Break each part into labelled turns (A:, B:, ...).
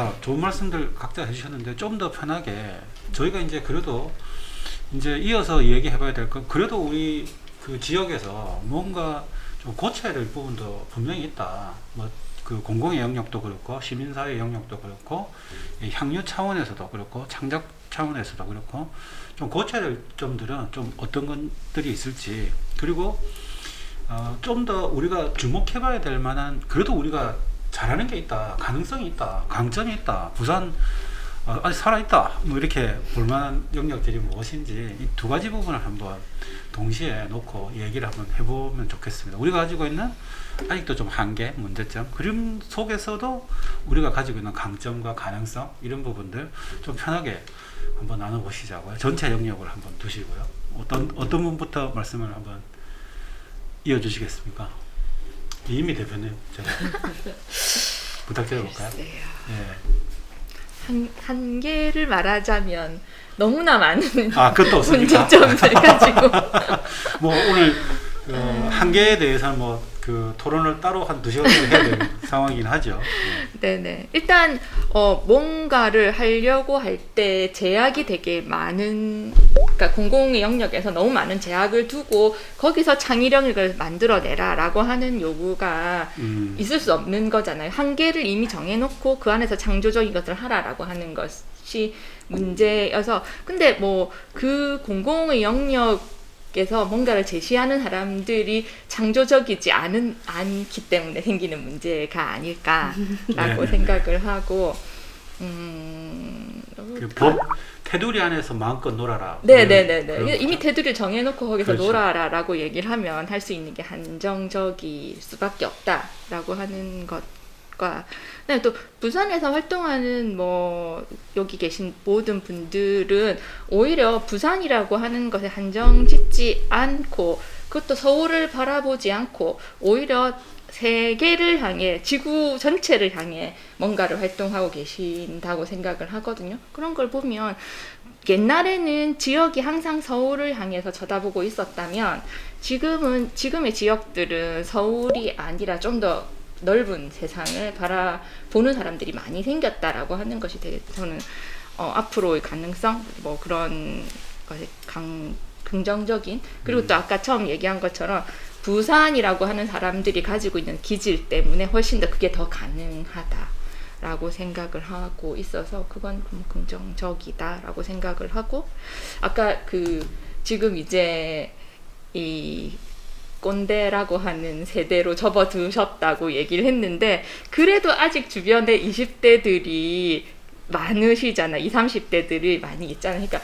A: 자, 좋은 말씀들 각자 해주셨는데 좀 더 편하게 저희가 이제 그래도 이제 이어서 얘기해봐야 될 건 그래도 우리 그 지역에서 뭔가 좀 고쳐야 될 부분도 분명히 있다. 뭐 그 공공의 영역도 그렇고 시민사회 영역도 그렇고 향유 차원에서도 그렇고 창작 차원에서도 그렇고 좀 고쳐야 될 점들은 좀 어떤 것들이 있을지 그리고 좀 더 우리가 주목해봐야 될 만한 그래도 우리가 잘하는 게 있다, 가능성이 있다, 강점이 있다, 부산 아직 살아있다 뭐 이렇게 볼만한 영역들이 무엇인지 이 두 가지 부분을 한번 동시에 놓고 얘기를 한번 해보면 좋겠습니다. 우리가 가지고 있는 아직도 좀 한계, 문제점 그림 속에서도 우리가 가지고 있는 강점과 가능성 이런 부분들 좀 편하게 한번 나눠보시자고요. 전체 영역을 한번 두시고요. 어떤 분부터 말씀을 한번 이어주시겠습니까? 이미 대표님 제가 부탁드려볼까요? 예.
B: 한계를 말하자면 너무나 많은
A: 그것도 없습니까?
B: 문제점들 가지고
A: 뭐 오늘 한계에 대해서는 뭐 그 토론을 따로 한 2시간 정도 해야 되는 상황이긴 하죠.
B: 네네. 일단 뭔가를 하려고 할 때 제약이 되게 많은, 그러니까 공공의 영역에서 너무 많은 제약을 두고 거기서 창의력을 만들어내라 라고 하는 요구가 있을 수 없는 거잖아요. 한계를 이미 정해놓고 그 안에서 창조적인 것을 하라라고 하는 것이 문제여서, 근데 뭐 그 공공의 영역에서 뭔가를 제시하는 사람들이 창조적이지 않기 때문에 생기는 문제가 아닐까라고 생각을 하고,
A: 그 법 테두리 안에서 마음껏 놀아라.
B: 네네네네. 이미 테두리를 정해놓고 거기서
A: 그렇죠.
B: 놀아라라고 얘기를 하면 할 수 있는 게 한정적일 수밖에 없다라고 하는 것과, 네, 또 부산에서 활동하는 뭐 여기 계신 모든 분들은 오히려 부산이라고 하는 것에 한정 짓지 않고 그것도 서울을 바라보지 않고 오히려 세계를 향해, 지구 전체를 향해 뭔가를 활동하고 계신다고 생각을 하거든요. 그런 걸 보면 옛날에는 지역이 항상 서울을 향해서 쳐다보고 있었다면 지금의 지역들은 서울이 아니라 좀 더 넓은 세상을 바라보는 사람들이 많이 생겼다라고 하는 것이 되게 저는 앞으로의 가능성, 뭐 그런 것에 긍정적인, 그리고 또 아까 처음 얘기한 것처럼 부산이라고 하는 사람들이 가지고 있는 기질 때문에 훨씬 더 그게 더 가능하다라고 생각을 하고 있어서 그건 뭐 긍정적이다라고 생각을 하고, 아까 지금 이제 이 꼰대라고 하는 세대로 접어드셨다고 얘기를 했는데, 그래도 아직 주변에 20대들이 많으시잖아. 20, 30대들이 많이 있잖아. 그러니까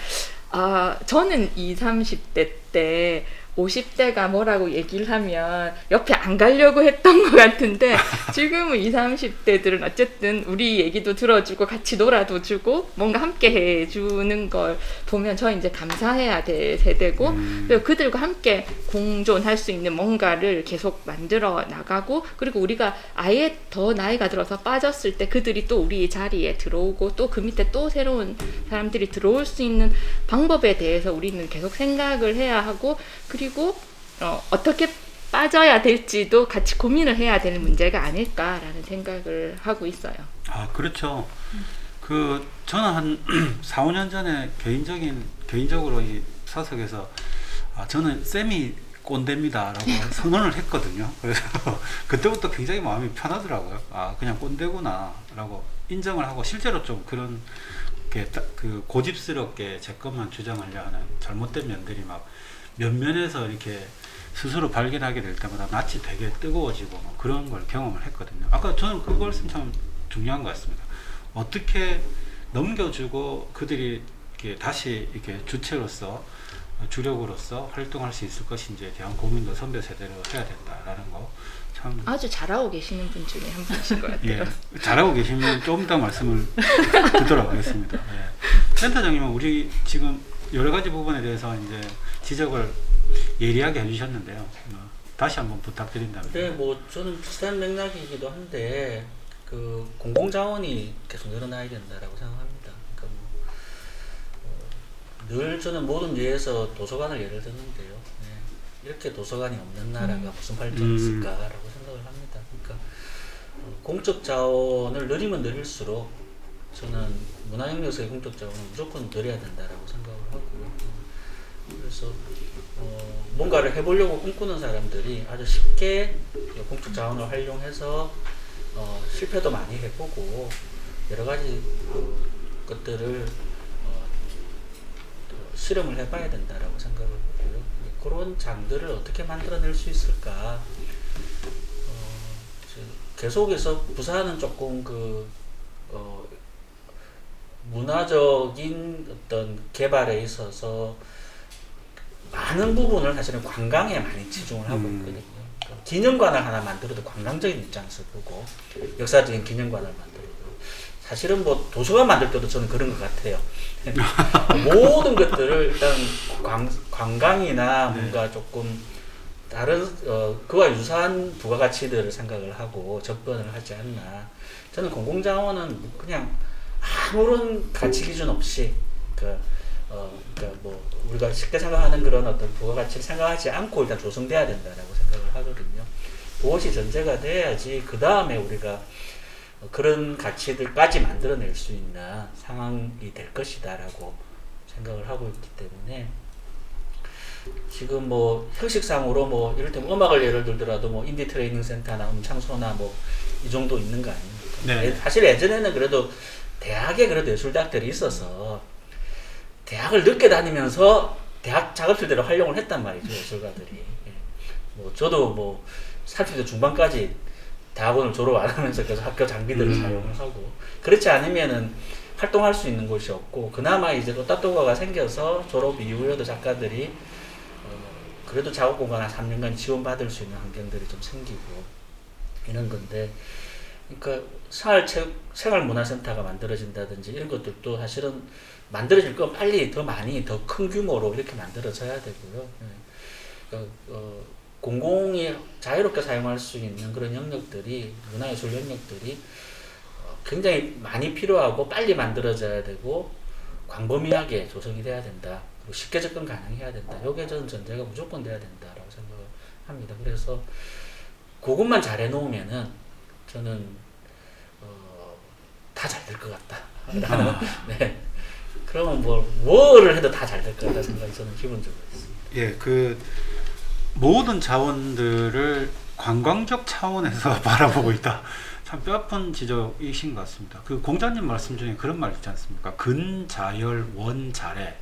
B: 저는 20, 30대 때 50대가 뭐라고 얘기를 하면 옆에 안 가려고 했던 것 같은데 지금은 20, 30대들은 어쨌든 우리 얘기도 들어주고 같이 놀아도 주고 뭔가 함께 해주는 걸 보면 저 이제 감사해야 될 세대고, 그리고 그들과 함께 공존할 수 있는 뭔가를 계속 만들어 나가고, 그리고 우리가 아예 더 나이가 들어서 빠졌을 때 그들이 또 우리 자리에 들어오고 또 그 밑에 또 새로운 사람들이 들어올 수 있는 방법에 대해서 우리는 계속 생각을 해야 하고, 그리고 어떻게 빠져야 될지도 같이 고민을 해야 되는 문제가 아닐까라는 생각을 하고 있어요.
A: 그렇죠. 저는 한 4, 5년 전에 개인적으로 이 사석에서 저는 세미 꼰대입니다라고 선언을 했거든요. 그래서 그때부터 굉장히 마음이 편하더라고요. 그냥 꼰대구나라고 인정을 하고, 실제로 좀 그런 그 고집스럽게 제 것만 주장하려 하는 잘못된 면들이 막 면면에서 이렇게 스스로 발견하게 될 때마다 낯이 되게 뜨거워지고 뭐 그런 걸 경험을 했거든요. 아까 저는 그 말씀 참 중요한 것 같습니다. 어떻게 넘겨주고 그들이 이렇게 다시 이렇게 주체로서 주력으로서 활동할 수 있을 것인지에 대한 고민도 선배 세대로 해야 된다라는 거 참
B: 아주 잘하고 계시는 분 중에 한 분이신 것 같아요.
A: 예, 잘하고 계시면 좀 더 말씀을 듣도록 하겠습니다. 센터장님은 우리 지금 여러 가지 부분에 대해서 이제 지적을 예리하게 해주셨는데요. 다시 한번 부탁드린다면.
C: 네, 뭐 저는 비슷한 맥락이기도 한데 그 공공자원이 계속 늘어나야 된다라고 생각합니다. 그러니까 늘 저는 모든 예에서 도서관을 예를 드는데요. 이렇게 도서관이 없는 나라가 무슨 발전이 있을까라고 생각을 합니다. 그러니까 공적 자원을 늘리면 늘릴수록 저는 문화영역에서의 공적 자원은 무조건 늘려야 된다라고 생각을 하고요. 그래서 뭔가를 해보려고 꿈꾸는 사람들이 아주 쉽게 공적 자원을 활용해서 실패도 많이 해보고 여러 가지 것들을 실험을 해봐야 된다라고 생각을 하고요. 그런 장들을 어떻게 만들어낼 수 있을까? 계속해서 부산은 조금 문화적인 어떤 개발에 있어서 많은 부분을 사실은 관광에 많이 치중을 하고 있거든요. 기념관을 하나 만들어도 관광적인 입장에서 보고 역사적인 기념관을 만들어도 사실은 뭐 도서관 만들 때도 저는 그런 것 같아요. 모든 것들을 일단 관광이나 뭔가 조금 다른 그와 유사한 부가가치들을 생각을 하고 접근을 하지 않나. 저는 공공자원은 그냥 아무런 가치 기준 없이 그러니까 뭐 우리가 쉽게 생각하는 그런 어떤 부가가치를 생각하지 않고 일단 조성돼야 된다라고 생각을 하거든요. 그것이 전제가 돼야지 그 다음에 우리가 그런 가치들까지 만들어낼 수 있는 상황이 될 것이다라고 생각을 하고 있기 때문에 지금 뭐 형식상으로 뭐 이를테면 음악을 예를 들더라도 뭐 인디 트레이닝 센터나 음창소나 뭐 이 정도 있는 거 아닙니까?
A: 네.
C: 사실 예전에는 그래도 대학에 그래도 예술대학들이 있어서 대학을 늦게 다니면서 대학 작업실대로 활용을 했단 말이죠, 예술가들이. 뭐 저도 뭐 살필도 중반까지 대학원을 졸업 안 하면서 계속 학교 장비들을 사용을 하고 그렇지 않으면은 활동할 수 있는 곳이 없고 그나마 이제 또 따또가가 생겨서 졸업 이후에도 작가들이 그래도 작업 공간 한 3년간 지원받을 수 있는 환경들이 좀 생기고 이런 건데 그러니까 생활문화센터가 만들어진다든지 이런 것들도 사실은 만들어질 건 빨리 더 많이 더 큰 규모로 이렇게 만들어져야 되고요. 그러니까 공공이 자유롭게 사용할 수 있는 그런 영역들이 문화예술 영역들이 굉장히 많이 필요하고 빨리 만들어져야 되고 광범위하게 조성이 돼야 된다. 그리고 쉽게 접근 가능해야 된다. 요게 저는 전제가 무조건 돼야 된다라고 생각을 합니다. 그래서 그것만 잘 해놓으면은 저는 다 잘 될 것 같다. 네. 그러면 뭐를 해도 다 잘 될 것 같다 생각이 저는 기본적으로 있습니다.
A: 예, 그 모든 자원들을 관광적 차원에서 바라보고 있다. 참 뼈아픈 지적이신 것 같습니다. 그 공자님 말씀 중에 그런 말 있지 않습니까? 근자열 원자래.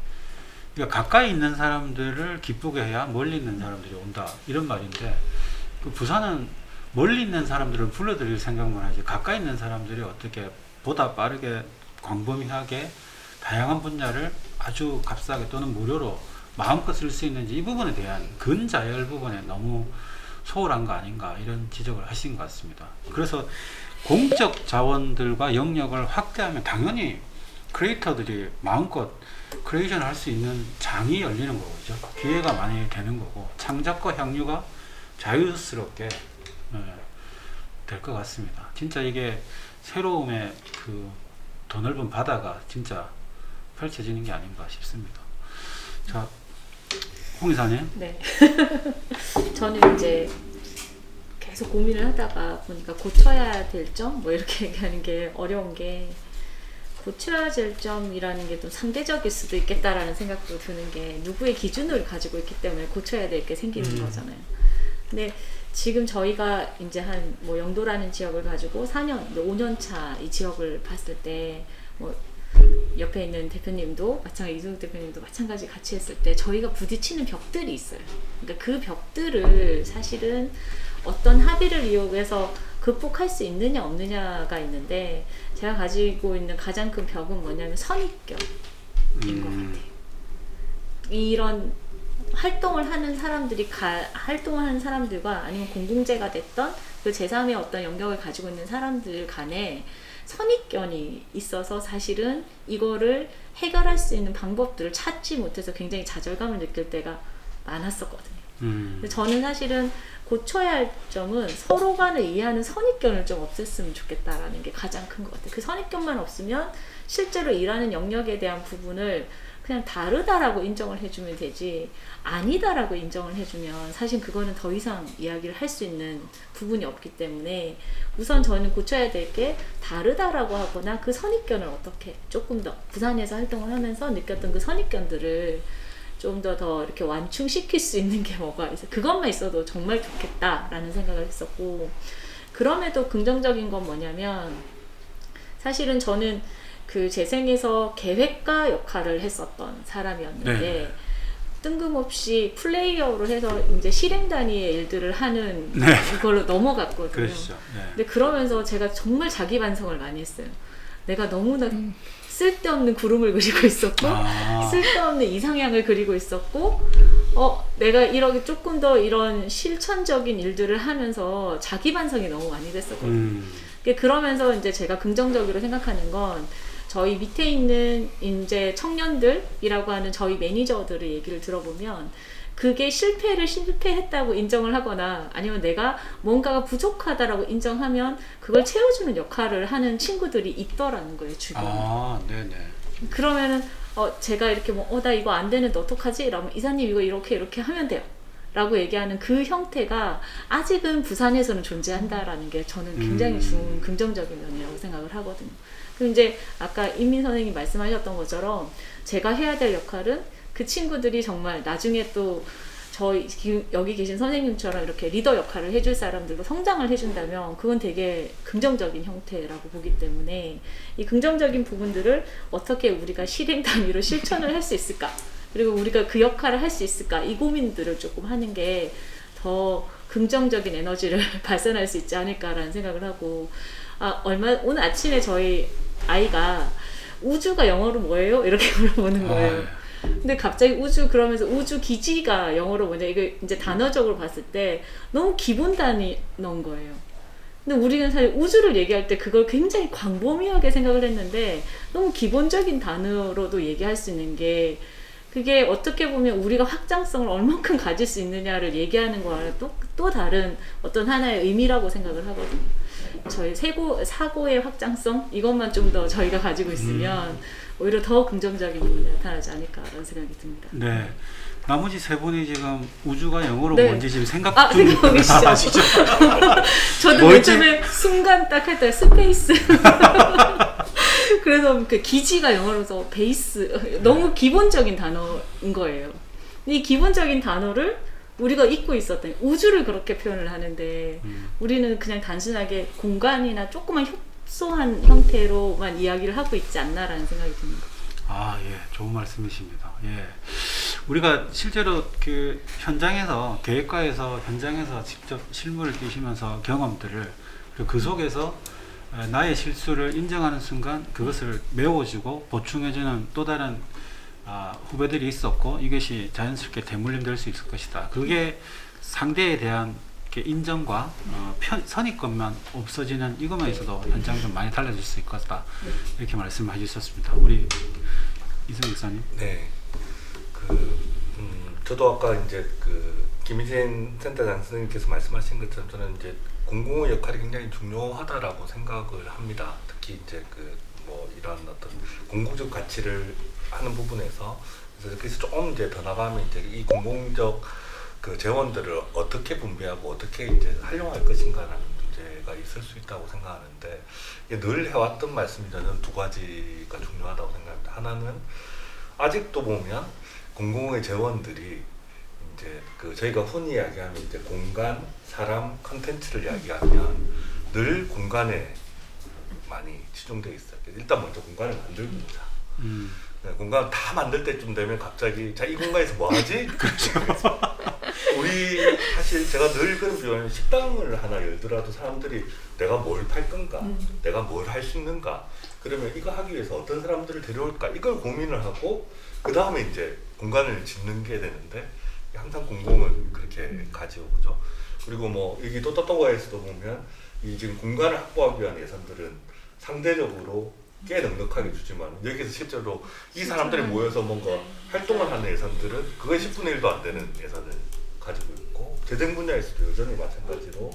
A: 그러니까 가까이 있는 사람들을 기쁘게 해야 멀리 있는 사람들이 온다. 이런 말인데 그 부산은 멀리 있는 사람들을 불러들일 생각만 하지 가까이 있는 사람들이 어떻게 보다 빠르게 광범위하게 다양한 분야를 아주 값싸게 또는 무료로 마음껏 쓸 수 있는지 이 부분에 대한 근자열 부분에 너무 소홀한 거 아닌가 이런 지적을 하신 것 같습니다. 그래서 공적 자원들과 영역을 확대하면 당연히 크리에이터들이 마음껏 크리에이션을 할 수 있는 장이 열리는 거죠. 기회가 많이 되는 거고 창작과 향유가 자유스럽게 될 것 같습니다. 진짜 이게 새로움의 그 더 넓은 바다가 진짜 펼쳐지는 게 아닌가 싶습니다. 자, 홍 이사님.
B: 네. 저는 이제 계속 고민을 하다가 보니까 고쳐야 될 점, 뭐 이렇게 얘기하는 게 어려운 게 고쳐야 될 점이라는 게 또 상대적일 수도 있겠다라는 생각도 드는 게 누구의 기준을 가지고 있기 때문에 고쳐야 될 게 생기는 거잖아요. 근데 지금 저희가 이제 한 뭐 영도라는 지역을 가지고 4년, 5년 차 이 지역을 봤을 때 뭐 옆에 있는 대표님도 마찬가지, 이승욱 대표님도 마찬가지 같이 했을 때 저희가 부딪히는 벽들이 있어요. 그러니까 그 벽들을 사실은 어떤 합의를 이용해서 극복할 수 있느냐 없느냐가 있는데 제가 가지고 있는 가장 큰 벽은 뭐냐면 선입견인 것 같아요. 이런 활동을 하는 사람들이 활동을 하는 사람들과 아니면 공공재가 됐던 그 제3의 어떤 영역을 가지고 있는 사람들 간에 선입견이 있어서 사실은 이거를 해결할 수 있는 방법들을 찾지 못해서 굉장히 좌절감을 느낄 때가 많았었거든요. 근데 저는 사실은 고쳐야 할 점은 서로 간을 이해하는 선입견을 좀 없앴으면 좋겠다라는 게 가장 큰 것 같아요. 그 선입견만 없으면 실제로 일하는 영역에 대한 부분을
D: 그냥 다르다라고 인정을 해주면 되지 아니다라고 인정을 해주면 사실 그거는 더 이상 이야기를 할 수 있는 부분이 없기 때문에 우선 저는 고쳐야 될 게 다르다라고 하거나 그 선입견을 어떻게 조금 더 부산에서 활동을 하면서 느꼈던 그 선입견들을 좀 더 이렇게 완충시킬 수 있는 게 뭐가 있어 그것만 있어도 정말 좋겠다라는 생각을 했었고 그럼에도 긍정적인 건 뭐냐면 사실은 저는 그 재생에서 계획가 역할을 했었던 사람이었는데
A: 네.
D: 뜬금없이 플레이어로 해서 이제 실행 단위의 일들을 하는
A: 네.
D: 그걸로 넘어갔거든요.
A: 그러시죠. 네.
D: 근데 그러면서 제가 정말 자기 반성을 많이 했어요. 내가 너무나 쓸데없는 구름을 그리고 있었고 쓸데없는 이상향을 그리고 있었고 내가 이렇게 조금 더 이런 실천적인 일들을 하면서 자기 반성이 너무 많이 됐었거든요. 그러면서 이제 제가 긍정적으로 생각하는 건 저희 밑에 있는 이제 청년들이라고 하는 저희 매니저들의 얘기를 들어보면 그게 실패했다고 인정을 하거나 아니면 내가 뭔가가 부족하다라고 인정하면 그걸 채워주는 역할을 하는 친구들이 있더라는 거예요, 주변에.
A: 네네.
D: 그러면은 제가 이렇게 나 이거 안 되는데 어떡하지? 이러면 이사님 이거 이렇게 하면 돼요. 라고 얘기하는 그 형태가 아직은 부산에서는 존재한다라는 게 저는 굉장히 좋은 긍정적인 면이라고 생각을 하거든요. 그럼 이제 아까 임민 선생님 말씀하셨던 것처럼 제가 해야 될 역할은 그 친구들이 정말 나중에 또 저희 여기 계신 선생님처럼 이렇게 리더 역할을 해줄 사람들로 성장을 해준다면 그건 되게 긍정적인 형태라고 보기 때문에 이 긍정적인 부분들을 어떻게 우리가 실행 단위로 실천을 할 수 있을까 그리고 우리가 그 역할을 할 수 있을까 이 고민들을 조금 하는 게 더 긍정적인 에너지를 발산할 수 있지 않을까라는 생각을 하고 오늘 아침에 저희 아이가 우주가 영어로 뭐예요? 이렇게 물어보는 거예요. 근데 갑자기 우주 그러면서 우주 기지가 영어로 뭐냐 이거 이제 단어적으로 봤을 때 너무 기본 단위 넣은 거예요. 근데 우리는 사실 우주를 얘기할 때 그걸 굉장히 광범위하게 생각을 했는데 너무 기본적인 단어로도 얘기할 수 있는 게 그게 어떻게 보면 우리가 확장성을 얼만큼 가질 수 있느냐를 얘기하는 거와는 또 다른 어떤 하나의 의미라고 생각을 하거든요. 저희 사고의 확장성 이것만 좀 더 저희가 가지고 있으면 오히려 더 긍정적인 부분이 나타나지 않을까라는 생각이 듭니다.
A: 네. 나머지 세 분이 지금 우주가 영어로
D: 네.
A: 뭔지 지금 생각
D: 생각하고 계시죠? 저도 맨 처음에 순간 딱 할 때 스페이스 그래서 그 기지가 영어로서 베이스 너무 기본적인 단어인 거예요. 이 기본적인 단어를 우리가 잊고 있었던 우주를 그렇게 표현을 하는데 우리는 그냥 단순하게 공간이나 조그만 협소한 형태로만 이야기를 하고 있지 않나라는 생각이 듭니다.
A: 예, 좋은 말씀이십니다. 예. 우리가 실제로 그 현장에서 계획과에서 현장에서 직접 실무를 뛰시면서 경험들을 그리고 그 속에서 나의 실수를 인정하는 순간 그것을 메워주고 보충해주는 또 다른 후배들이 있었고 이것이 자연스럽게 대물림될 수 있을 것이다. 그게 상대에 대한 인정과 선입견만 없어지는 이것만 있어도 현장이 좀 많이 달라질 수 있을 것이다. 이렇게 말씀을 해주셨습니다. 우리 이성 목사님.
E: 네. 저도 아까 이제 김희진 센터장 선생님께서 말씀하신 것처럼 저는 이제 공공의 역할이 굉장히 중요하다라고 생각을 합니다. 특히 이제 이런 어떤 공공적 가치를 하는 부분에서 그래서 조금 이제 더 나가면 이제 이 공공적 재원들을 어떻게 분배하고 어떻게 이제 활용할 것인가라는 문제가 있을 수 있다고 생각하는데 늘 해왔던 말씀이 저는 두 가지가 중요하다고 생각합니다. 하나는 아직도 보면 공공의 재원들이 이제 저희가 흔히 이야기하면 이제 공간, 사람, 컨텐츠를 이야기하면 늘 공간에 많이 치중되어 있어요. 일단 먼저 공간을 만들고자. 공간 다 만들 때쯤 되면 갑자기 이 공간에서 뭐 하지? 그렇죠. 우리 사실 제가 늘 그런 비유하면 식당을 하나 열더라도 사람들이 내가 뭘 팔 건가? 내가 뭘 할 수 있는가? 그러면 이거 하기 위해서 어떤 사람들을 데려올까? 이걸 고민을 하고 그 다음에 이제 공간을 짓는 게 되는데 항상 공공을 그렇게 가져오죠. 그리고 여기 또또또에서도 보면 이 지금 공간을 확보하기 위한 예산들은 상대적으로 꽤 넉넉하게 주지만 여기서 실제로 이 사람들이 모여서 뭔가 활동을 하는 예산들은 그거의 10분의 1도 안 되는 예산을 가지고 있고 재정 분야에서도 여전히 마찬가지로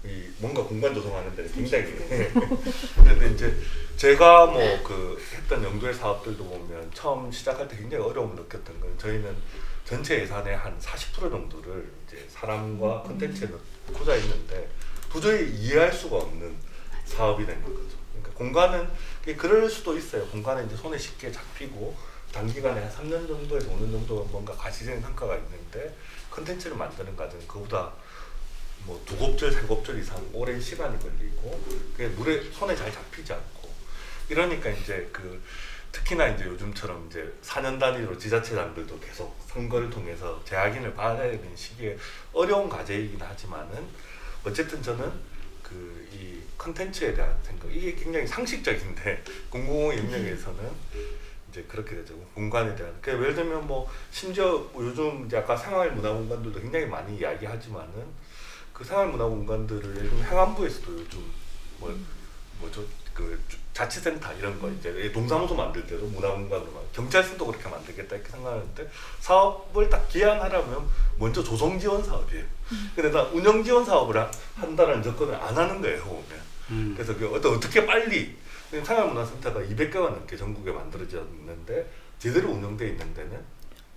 E: 이 뭔가 공간 조성하는 데는 굉장히 근데 이제 제가 뭐 그 했던 영도의 사업들도 보면 처음 시작할 때 굉장히 어려움을 느꼈던 건 저희는 전체 예산의 한 40% 정도를 이제 사람과 콘텐츠에 넣고자 했는데 도저히 이해할 수가 없는 사업이 되는 거죠. 그러니까 공간은 그럴 수도 있어요. 공간은 이제 손에 쉽게 잡히고 단기간에 한 3년 정도에서 5년 정도 뭔가 가시적인 성과가 있는데 콘텐츠를 만드는 과정은 그보다 뭐 2곱절, 3곱절 이상 오랜 시간이 걸리고 그게 물에 손에 잘 잡히지 않고 이러니까 이제 그 특히나 이제 요즘처럼 이제 4년 단위로 지자체장들도 계속 선거를 통해서 재확인을 받아야 되는 시기에 어려운 과제이긴 하지만은 어쨌든 저는 그 이 컨텐츠에 대한 생각 이게 굉장히 상식적인데 공공의 영역에서는 이제 그렇게 되죠. 공간에 대한 그러니까 예를 들면 뭐 심지어 뭐 요즘 이제 아까 생활문화공간들도 굉장히 많이 이야기하지만은 그 생활문화공간들을 예를 들면 행안부에서도 요즘 뭐죠 그 자치센터 이런 거 이제 동사무소 만들 때도 문화공간으로 경찰서도 그렇게 만들겠다 이렇게 생각하는데 사업을 딱 기한하려면 먼저 조성지원 사업이에요. 근데 나 운영지원 사업을 한다는 조건을 안 하는 거예요. 보면. 그래서 그 어떻게 빨리 생활문화센터가 200개가 넘게 전국에 만들어졌는데 제대로 운영되어 있는 데는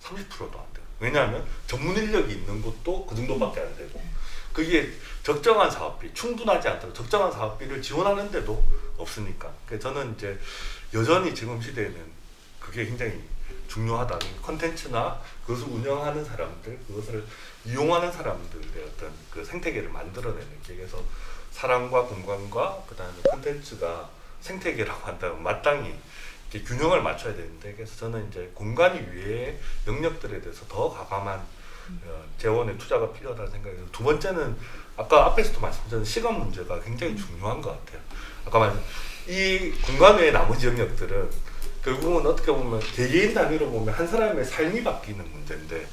E: 30%도 안 돼요. 왜냐하면 전문 인력이 있는 곳도 그 정도밖에 안 되고 그게 적정한 사업비, 충분하지 않더라도 적정한 사업비를 지원하는 데도 없으니까. 그래서 저는 이제 여전히 지금 시대에는 그게 굉장히 중요하다. 콘텐츠나 그것을 운영하는 사람들, 그것을 이용하는 사람들의 어떤 그 생태계를 만들어내는 게 그래서 사람과 공간과 그다음에 콘텐츠가 생태계라고 한다면 마땅히 이렇게 균형을 맞춰야 되는데 그래서 저는 이제 공간 이외의 영역들에 대해서 더 과감한 재원의 투자가 필요하다는 생각이 들어요. 두 번째는 아까 앞에서도 말씀드린 시간 문제가 굉장히 중요한 것 같아요. 아까 말씀 이 공간 외의 나머지 영역들은 결국은 어떻게 보면 개개인 단위로 보면 한 사람의 삶이 바뀌는 문제인데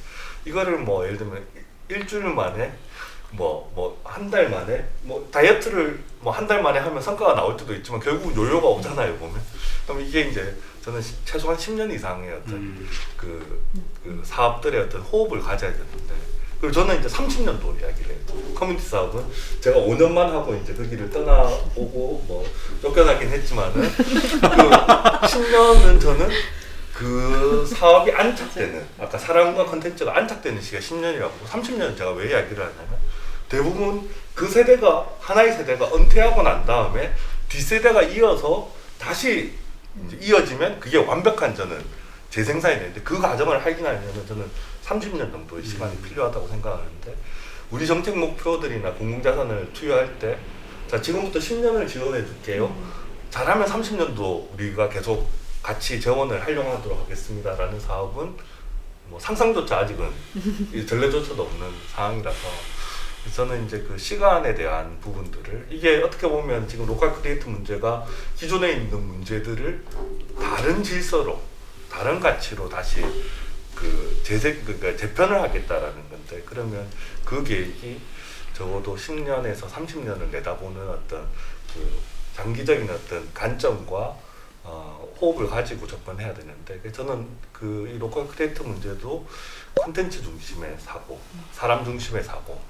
E: 이거를 뭐 예를 들면 일주일 만에 뭐 한 달 만에 뭐 다이어트를 뭐 한 달 만에 하면 성과가 나올 때도 있지만 결국은 요요가 오잖아요 보면. 그럼 이게 이제 저는 최소한 10년 이상의 어떤 그 사업들의 어떤 호흡을 가져야 되는데 그리고 저는 이제 30년도 이야기를 해요. 커뮤니티 사업은 제가 5년만 하고 이제 그 길을 떠나오고 뭐 쫓겨나긴 했지만은 그 10년은 저는 그 사업이 안착되는 아까 사람과 컨텐츠가 안착되는 시기가 10년이라고 30년은 제가 왜 이야기를 하냐면 대부분 그 세대가 하나의 세대가 은퇴하고 난 다음에 뒷세대가 이어서 다시 이제 이어지면 그게 완벽한 저는 재생산이 되는데 그 과정을 하기는 저는 30년 정도의 시간이 필요하다고 생각하는데 우리 정책 목표들이나 공공자산을 투여할 때 자 지금부터 10년을 지원해 줄게요. 잘하면 30년도 우리가 계속 같이 재원을 활용하도록 하겠습니다라는 사업은 뭐 상상조차 아직은 전례조차도 없는 상황이라서 저는 이제 그 시간에 대한 부분들을 이게 어떻게 보면 지금 로컬 크리에이터 문제가 기존에 있는 문제들을 다른 질서로 다른 가치로 다시 그 그러니까 재편을 하겠다라는 건데 그러면 그 계획이 적어도 10년에서 30년을 내다보는 어떤 그 장기적인 어떤 관점과 호흡을 가지고 접근해야 되는데 저는 그 이 로컬 크리에이터 문제도 콘텐츠 중심의 사고, 사람 중심의 사고,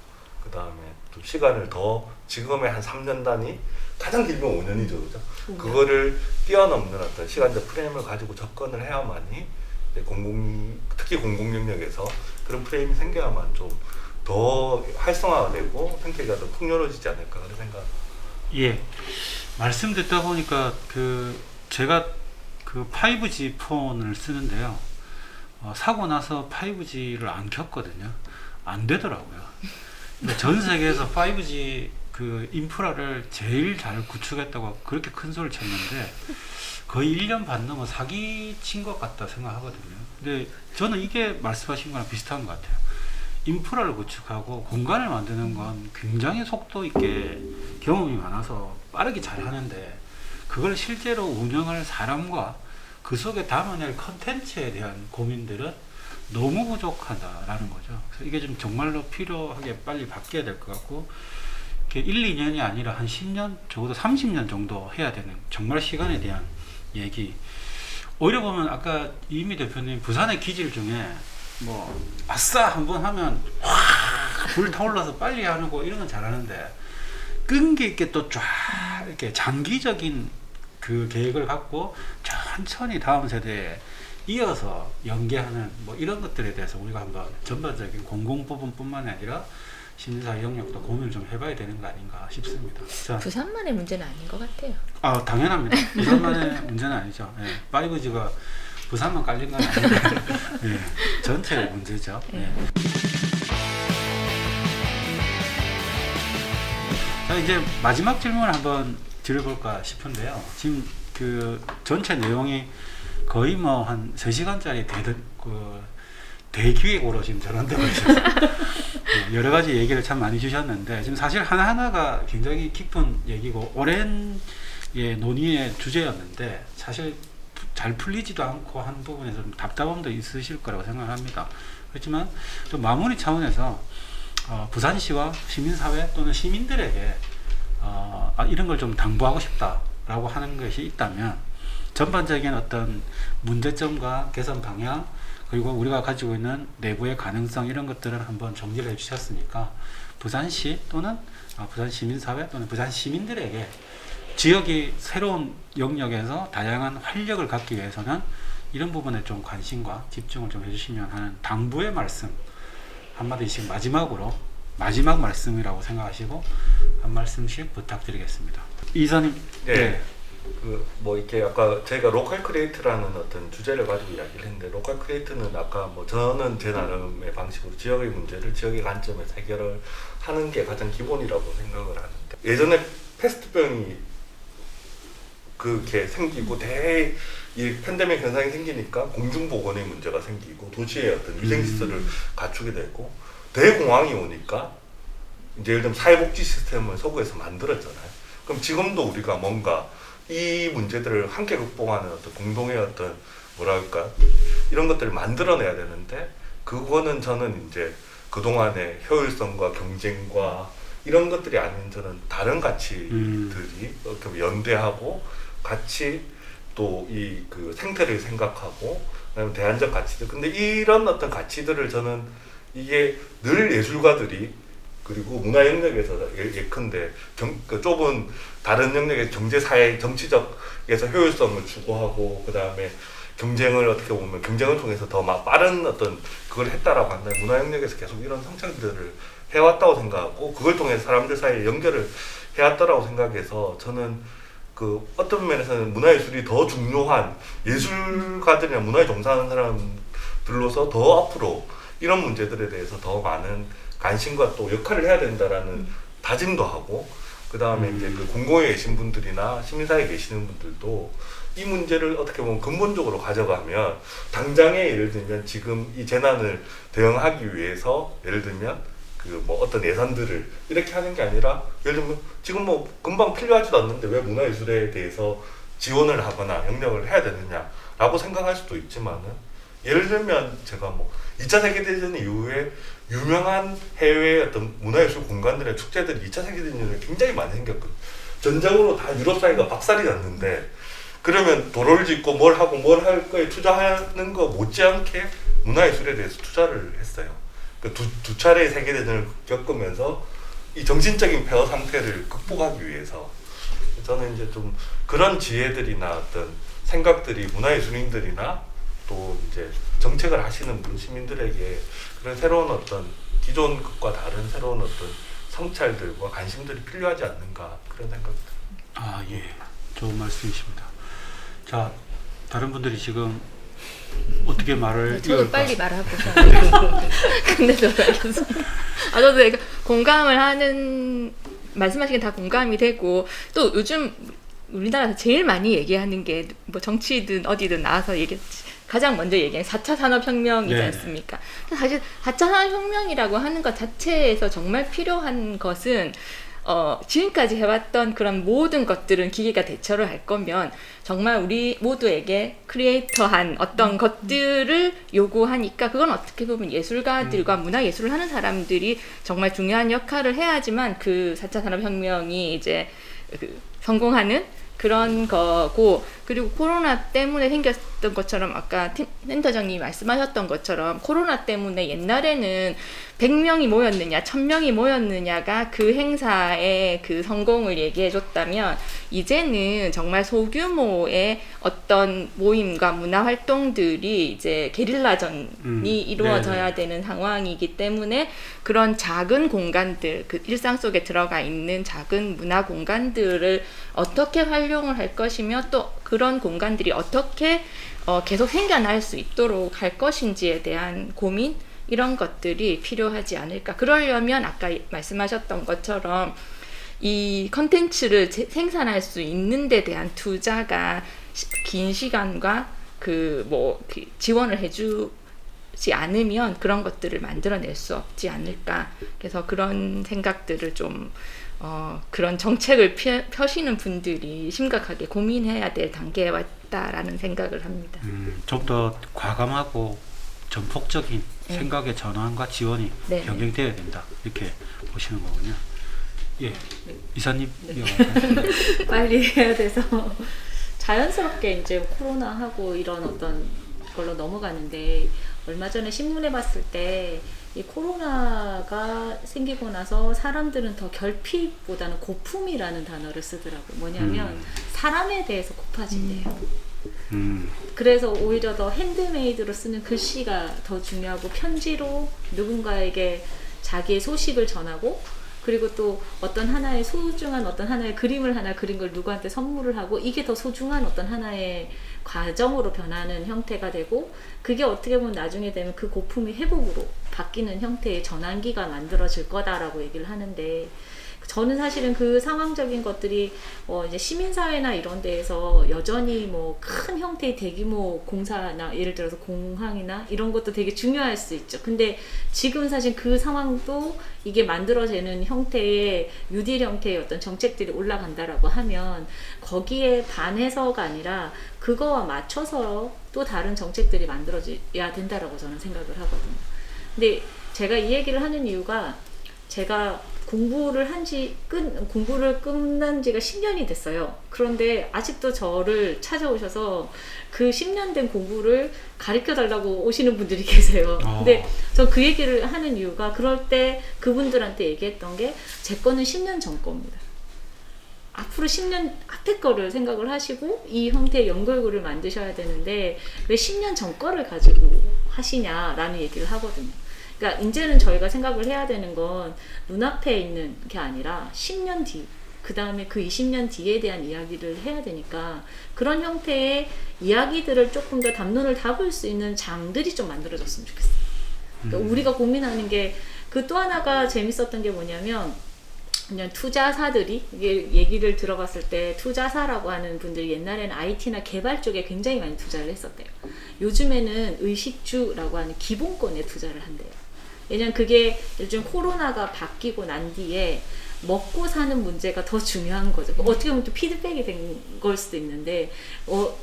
E: 그 다음에 또 시간을 더 지금의 한 3년 단위, 가장 길면 5년이죠, 그죠? 그거를 뛰어넘는 어떤 시간적 프레임을 가지고 접근을 해야만이 특히 공공 영역에서 그런 프레임이 생겨야만 좀 더 활성화되고 생태계가 더 풍요로워지지 않을까 그런 생각.
A: 예, 말씀 듣다 보니까 제가 그 5G 폰을 쓰는데요. 사고 나서 5G를 안 켰거든요. 안 되더라고요. 근데 전 세계에서 5G 그 인프라를 제일 잘 구축했다고 그렇게 큰 소리를 쳤는데 거의 1년 반 넘어 사기친 것 같다 생각하거든요. 근데 저는 이게 말씀하신 거랑 비슷한 것 같아요. 인프라를 구축하고 공간을 만드는 건 굉장히 속도 있게 경험이 많아서 빠르게 잘 하는데 그걸 실제로 운영할 사람과 그 속에 담아낼 컨텐츠에 대한 고민들은 너무 부족하다라는 거죠. 그래서 이게 좀 정말로 필요하게 빨리 바뀌어야 될 것 같고 1, 2년이 아니라 한 10년, 적어도 30년 정도 해야 되는 정말 시간에 대한 얘기. 오히려 보면 아까 이미 대표님 부산의 기질 중에 뭐 아싸 한번 하면 확 불타올라서 빨리 하는 거 이런 건 잘하는데 끈기 있게 또 쫙 이렇게 장기적인 그 계획을 갖고 천천히 다음 세대에 이어서 연계하는 뭐 이런 것들에 대해서 우리가 한번 전반적인 공공 부분뿐만 아니라 시민사회 영역도 고민을 좀 해봐야 되는 거 아닌가 싶습니다. 자,
B: 부산만의 문제는 아닌 것 같아요.
A: 당연합니다. 부산만의 문제는 아니죠. 예, 5G가 부산만 깔린 건 아닌데 예, 전체의 문제죠. 예. 자, 이제 마지막 질문을 한번 드려볼까 싶은데요. 지금 그 전체 내용이 거의 뭐 한 3시간짜리 대기획으로 지금 전환되고 있어서 여러 가지 얘기를 참 많이 주셨는데, 지금 사실 하나하나가 굉장히 깊은 얘기고 오랜 논의의 주제였는데 사실 잘 풀리지도 않고 한 부분에서 좀 답답함도 있으실 거라고 생각합니다. 그렇지만 좀 마무리 차원에서 부산시와 시민사회 또는 시민들에게 이런 걸 좀 당부하고 싶다라고 하는 것이 있다면, 전반적인 어떤 문제점과 개선 방향, 그리고 우리가 가지고 있는 내부의 가능성, 이런 것들을 한번 정리를 해 주셨으니까 부산시 또는 부산 시민사회 또는 부산 시민들에게 지역이 새로운 영역에서 다양한 활력을 갖기 위해서는 이런 부분에 좀 관심과 집중을 좀 해주시면 하는 당부의 말씀 한마디씩 마지막 말씀이라고 생각하시고 한 말씀씩 부탁드리겠습니다. 이사님.
E: 네. 뭐 이렇게 아까 저희가 로컬 크리에이트라는 어떤 주제를 가지고 이야기를 했는데, 로컬 크리에이트는 아까 뭐 저는 제 나름의 방식으로 지역의 문제를 지역의 관점에서 해결을 하는 게 가장 기본이라고 생각을 하는데, 예전에 패스트병이 그렇게 생기고 이 팬데믹 현상이 생기니까 공중보건의 문제가 생기고 도시의 어떤 위생시설을 갖추게 되고, 대공황이 오니까 이제 예를 들면 사회복지 시스템을 서구에서 만들었잖아요. 그럼 지금도 우리가 뭔가 이 문제들을 함께 극복하는 어떤 공동의 어떤 뭐랄까 이런 것들을 만들어내야 되는데, 그거는 저는 이제 그동안의 효율성과 경쟁과 이런 것들이 아닌 저는 다른 가치들이 이렇게 연대하고 같이 또 이 그 생태를 생각하고 그다음에 대안적 가치들, 근데 이런 어떤 가치들을 저는 이게 늘 예술가들이 그리고 문화 영역에서 예컨대 그 좁은 다른 영역의 경제, 사회, 정치적에서 효율성을 추구하고 그 다음에 경쟁을 어떻게 보면 경쟁을 통해서 더 빠른 어떤 그걸 했다라고 한다면, 문화 영역에서 계속 이런 성찰들을 해왔다고 생각하고 그걸 통해 사람들 사이에 연결을 해왔다라고 생각해서, 저는 그 어떤 면에서는 문화예술이 더 중요한 예술가들이나 문화에 종사하는 사람들로서 더 앞으로 이런 문제들에 대해서 더 많은 관심과 또 역할을 해야 된다라는 다짐도 하고, 그 다음에 이제 그 공공에 계신 분들이나 시민사회에 계시는 분들도 이 문제를 어떻게 보면 근본적으로 가져가면, 당장에 예를 들면 지금 이 재난을 대응하기 위해서 예를 들면 그 뭐 어떤 예산들을 이렇게 하는 게 아니라, 예를 들면 지금 뭐 금방 필요하지도 않는데 왜 문화예술에 대해서 지원을 하거나 영역을 해야 되느냐라고 생각할 수도 있지만은, 예를 들면 제가 뭐 2차 세계대전 이후에 유명한 해외의 어떤 문화예술 공간들의 축제들이 2차 세계대전 이후에 굉장히 많이 생겼거든요. 전쟁으로 다 유럽 사회가 박살이 났는데, 그러면 도로를 짓고 뭘 하고 뭘 할 거에 투자하는 거 못지않게 문화예술에 대해서 투자를 했어요. 그 두 차례의 세계대전을 겪으면서 이 정신적인 폐허 상태를 극복하기 위해서, 저는 이제 좀 그런 지혜들이나 어떤 생각들이 문화예술인들이나 또 이제 정책을 하시는 분 시민들에게 그런 새로운 어떤 기존 것과 다른 새로운 어떤 성찰들과 관심들이 필요하지 않는가, 그런 생각들.
A: 예, 좋은 말씀이십니다. 자, 다른 분들이 지금 어떻게 말을
B: 저도
A: 이을까?
B: 빨리 말하고 근데 저도 알겠습니다. 저도 약간 공감을 하는, 말씀하신 게 다 공감이 되고, 또 요즘 우리나라에서 제일 많이 얘기하는 게 뭐 정치든 어디든 나와서 가장 먼저 얘기하는 4차 산업혁명이지 않습니까? 사실 4차 산업혁명이라고 하는 것 자체에서 정말 필요한 것은 지금까지 해왔던 그런 모든 것들은 기계가 대처를 할 거면, 정말 우리 모두에게 크리에이터한 어떤 것들을 요구하니까, 그건 어떻게 보면 예술가들과 문화예술을 하는 사람들이 정말 중요한 역할을 해야지만 그 4차 산업혁명이 이제 성공하는 그런 거고, 그리고 코로나 때문에 생겼던 것처럼 아까 센터장님이 말씀하셨던 것처럼 코로나 때문에 옛날에는 100명이 모였느냐 1000명이 모였느냐가 그 행사의 그 성공을 얘기해 줬다면, 이제는 정말 소규모의 어떤 모임과 문화 활동들이 이제 게릴라전이 이루어져야 되는 상황이기 때문에, 그런 작은 공간들, 그 일상 속에 들어가 있는 작은 문화 공간들을 어떻게 활용을 할 것이며, 또 그런 공간들이 어떻게 계속 생겨날 수 있도록 할 것인지에 대한 고민, 이런 것들이 필요하지 않을까. 그러려면 아까 말씀하셨던 것처럼 이 컨텐츠를 생산할 수 있는 데 대한 투자가 긴 시간과 지원을 해주지 않으면 그런 것들을 만들어낼 수 없지 않을까. 그래서 그런 생각들을 좀 그런 정책을 펴시는 분들이 심각하게 고민해야 될 단계에 왔다라는 생각을 합니다.
A: 좀 더 과감하고 전폭적인 생각의 전환과 지원이 병행되어야 된다, 이렇게 보시는 거군요. 예, 이사님.
D: 빨리 해야 돼서 자연스럽게 이제 코로나하고 이런 어떤 걸로 넘어가는데, 얼마 전에 신문에 봤을 때 이 코로나가 생기고 나서 사람들은 더 결핍보다는 고품이라는 단어를 쓰더라고요. 뭐냐면 사람에 대해서 고파진대요. 그래서 오히려 더 핸드메이드로 쓰는 글씨가 더 중요하고, 편지로 누군가에게 자기의 소식을 전하고, 그리고 또 어떤 하나의 소중한 어떤 하나의 그림을 하나 그린 걸 누구한테 선물을 하고, 이게 더 소중한 어떤 하나의 과정으로 변하는 형태가 되고, 그게 어떻게 보면 나중에 되면 그 고품이 회복으로 바뀌는 형태의 전환기가 만들어질 거다라고 얘기를 하는데, 저는 사실은 그 상황적인 것들이 이제 시민사회나 이런 데에서 여전히 뭐 큰 형태의 대규모 공사나 예를 들어서 공항이나 이런 것도 되게 중요할 수 있죠. 근데 지금 사실 그 상황도 이게 만들어지는 형태의 뉴딜 형태의 어떤 정책들이 올라간다라고 하면 거기에 반해서가 아니라 그거와 맞춰서 또 다른 정책들이 만들어져야 된다라고 저는 생각을 하거든요. 근데 제가 이 얘기를 하는 이유가, 제가 공부를 끝난 지가 10년이 됐어요. 그런데 아직도 저를 찾아오셔서 그 10년 된 공부를 가르쳐 달라고 오시는 분들이 계세요. 근데 저 그 얘기를 하는 이유가, 그럴 때 그분들한테 얘기했던 게, 제 거는 10년 전 겁니다. 앞으로 10년 앞에 거를 생각을 하시고 이 형태의 연결고를 만드셔야 되는데 왜 10년 전 거를 가지고 하시냐라는 얘기를 하거든요. 그러니까 이제는 저희가 생각을 해야 되는 건 눈앞에 있는 게 아니라 10년 뒤, 그 다음에 그 20년 뒤에 대한 이야기를 해야 되니까, 그런 형태의 이야기들을 조금 더 담론을 담을 수 있는 장들이 좀 만들어졌으면 좋겠어요. 그러니까 우리가 고민하는 게, 그 또 하나가 재밌었던 게 뭐냐면, 그냥 투자사들이, 이게 얘기를 들어봤을 때 투자사라고 하는 분들이 옛날에는 IT나 개발 쪽에 굉장히 많이 투자를 했었대요. 요즘에는 의식주라고 하는 기본권에 투자를 한대요. 왜냐면 그게 요즘 코로나가 바뀌고 난 뒤에 먹고 사는 문제가 더 중요한 거죠. 어떻게 보면 또 피드백이 된 걸 수도 있는데,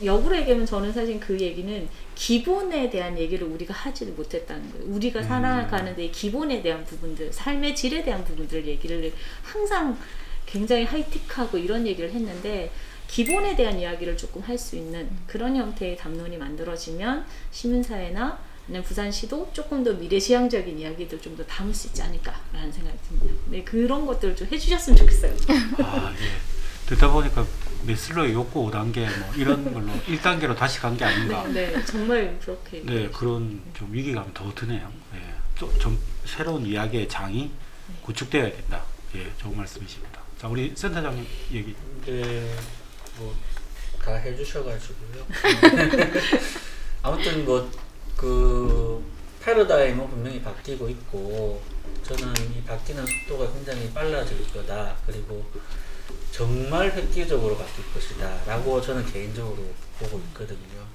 D: 역으로 얘기하면 저는 사실 그 얘기는 기본에 대한 얘기를 우리가 하지를 못했다는 거예요. 우리가 살아가는데 기본에 대한 부분들, 삶의 질에 대한 부분들을 얘기를 항상 굉장히 하이테크하고 이런 얘기를 했는데, 기본에 대한 이야기를 조금 할 수 있는 그런 형태의 담론이 만들어지면 시민사회나 부산시도 조금 더 미래지향적인 이야기들 좀 더 담을 수 있지 않을까라는 생각이 듭니다. 네, 그런 것들을 좀 해주셨으면 좋겠어요.
A: 예. 듣다 보니까 메슬로의 욕구 5단계 뭐 이런 걸로 1단계로 다시 간 게 아닌가.
D: 네, 정말 그렇게.
A: 네, 그런 좀 위기감이 더 드네요. 예. 좀 새로운 이야기의 장이 구축되어야 된다. 예, 좋은 말씀이십니다. 자, 우리 센터장님 얘기.
C: 네, 뭐 다 해주셔가지고요. 아무튼 그 패러다임은 분명히 바뀌고 있고, 저는 이 바뀌는 속도가 굉장히 빨라질 거다. 그리고 정말 획기적으로 바뀔 것이다 라고 저는 개인적으로 보고 있거든요.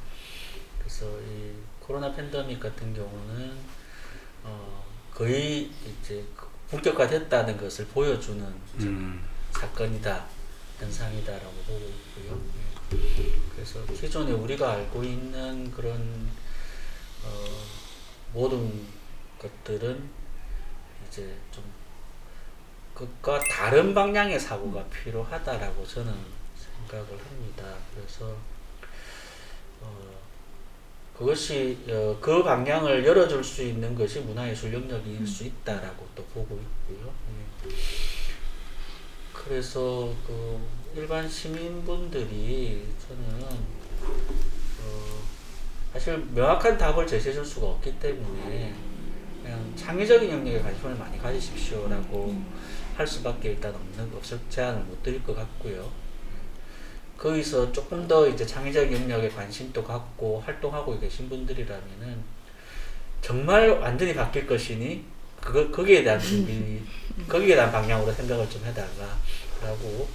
C: 그래서 이 코로나 팬데믹 같은 경우는 거의 이제 본격화됐다는 것을 보여주는 사건이다, 현상이다라고 보고 있고요. 그래서 기존에 우리가 알고 있는 그런 모든 것들은 이제 좀 그것과 다른 방향의 사고가 필요하다라고 저는 생각을 합니다. 그래서 그것이 그 방향을 열어줄 수 있는 것이 문화예술 영역일 수 있다라고 또 보고 있고요. 예. 그래서 그 일반 시민분들이 저는 사실 명확한 답을 제시해줄 수가 없기 때문에 그냥 창의적인 영역에 관심을 많이 가지십시오라고 할 수밖에 일단 없을 제안을 못 드릴 것 같고요. 거기서 조금 더 이제 창의적 영역에 관심도 갖고 활동하고 계신 분들이라면은 정말 완전히 바뀔 것이니 거기에 대한 준비, 거기에 대한 방향으로 생각을 좀 해달라라고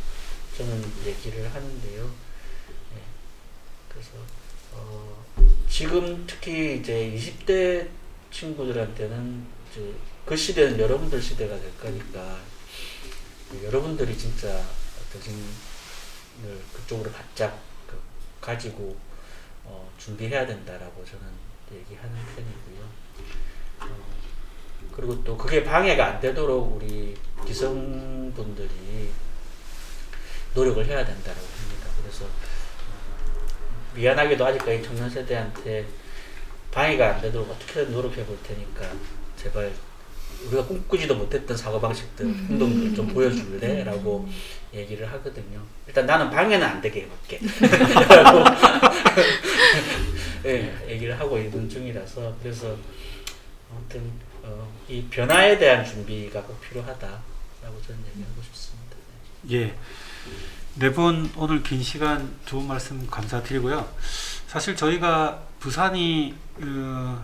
C: 저는 얘기를 하는데요. 네. 그래서 지금 특히 이제 20대 친구들한테는 이제 그 시대는 여러분들 시대가 될 거니까 여러분들이 진짜 어떠신 그쪽으로 바짝 가지고 준비해야 된다라고 저는 얘기하는 편이고요. 그리고 또 그게 방해가 안 되도록 우리 기성분들이 노력을 해야 된다라고 합니다. 그래서 미안하게도 아직까지 청년 세대한테 방해가 안 되도록 어떻게든 노력해 볼 테니까 제발 우리가 꿈꾸지도 못했던 사고방식들, 행동들 좀 보여줄래? 라고 얘기를 하거든요. 일단 나는 방해는 안 되게 해볼게. 라고 네, 얘기를 하고 있는 중이라서 그래서 아무튼 이 변화에 대한 준비가 꼭 필요하다라고 저는 얘기하고 싶습니다.
A: 예. 네 분 오늘 긴 시간 좋은 말씀 감사드리고요. 사실 저희가 부산이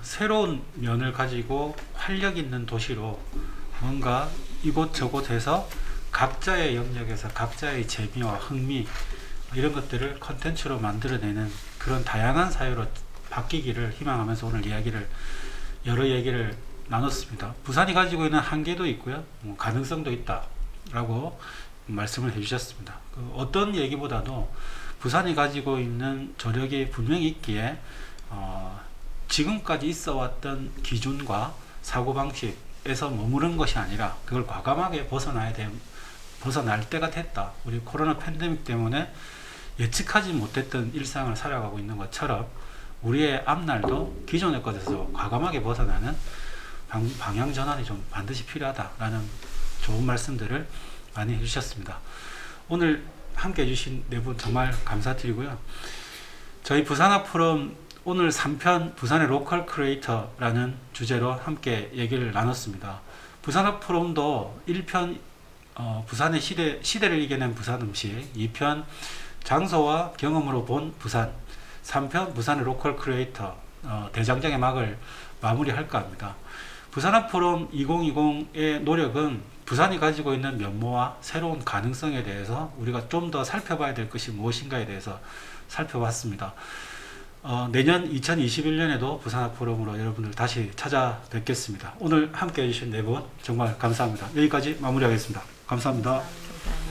A: 새로운 면을 가지고 활력 있는 도시로 뭔가 이곳저곳에서 각자의 영역에서 각자의 재미와 흥미 이런 것들을 컨텐츠로 만들어내는 그런 다양한 사회로 바뀌기를 희망하면서 오늘 여러 얘기를 나눴습니다. 부산이 가지고 있는 한계도 있고요, 가능성도 있다라고 말씀을 해주셨습니다. 어떤 얘기보다도 부산이 가지고 있는 저력이 분명히 있기에 지금까지 있어왔던 기준과 사고방식에서 머무른 것이 아니라 그걸 과감하게 벗어날 때가 됐다. 우리 코로나 팬데믹 때문에 예측하지 못했던 일상을 살아가고 있는 것처럼 우리의 앞날도 기존의 것에서 과감하게 벗어나는 방향 전환이 좀 반드시 필요하다라는 좋은 말씀들을 많이 해주셨습니다. 오늘 함께 해주신 네 분 정말 감사드리고요. 저희 부산학 포럼 오늘 3편 부산의 로컬 크리에이터라는 주제로 함께 얘기를 나눴습니다. 부산학 포럼도 1편 부산의 시대를 이겨낸 부산 음식, 2편 장소와 경험으로 본 부산, 3편 부산의 로컬 크리에이터 대장장의 막을 마무리할까 합니다. 부산학 포럼 2020의 노력은 부산이 가지고 있는 면모와 새로운 가능성에 대해서 우리가 좀 더 살펴봐야 될 것이 무엇인가에 대해서 살펴봤습니다. 내년 2021년에도 부산학 포럼으로 여러분들 다시 찾아뵙겠습니다. 오늘 함께 해주신 네 분 정말 감사합니다. 여기까지 마무리하겠습니다. 감사합니다.
B: 감사합니다.